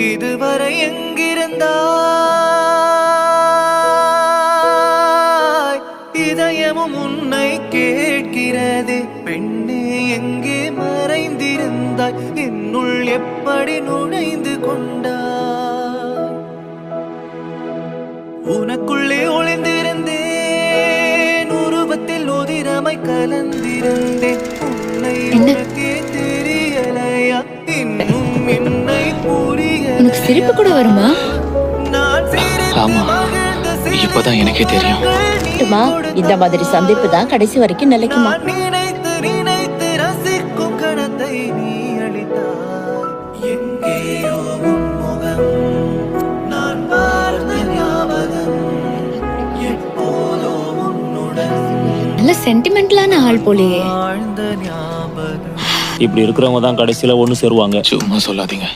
இதுவரை எங்கிருந்தாய் இதயமும் உன்னை கேட்கிறது பெண்ணே எங்கே மறைந்திருந்தாய் என்னுள் எப்படி நுழைந்து கொண்டாய் உனக்குள்ளே ஒளிந்திருந்தேன் உருவத்தில் உதிரமை கலந்திருந்தேன் உன்னை உனக்கே தெரியலையா இன்னும் என்னை புரியல உனக்கு சிரிப்பு கூட வருமா? ஆமா, இப்பதான் எனக்கே தெரியும். இந்த மாதிரி சந்திப்பு தான் கடைசி வரைக்கும் நிலைக்குமா? நினைத்து நினைத்து ரசிக்கும் கணத்தை நீ அளித்தாய் எங்கேயோ உன் முகம் நான் பார்த்த ஞாபகம் எப்போதோ உன்னுடன் நல்ல சென்டிமெண்டலான ஆள் போலயே. வாழ்ந்த ஞாபகம் இப்படி இருக்கிறவங்க தான் கடைசியில ஒண்ணு சேருவாங்க. சும்மா சொல்லாதீங்க.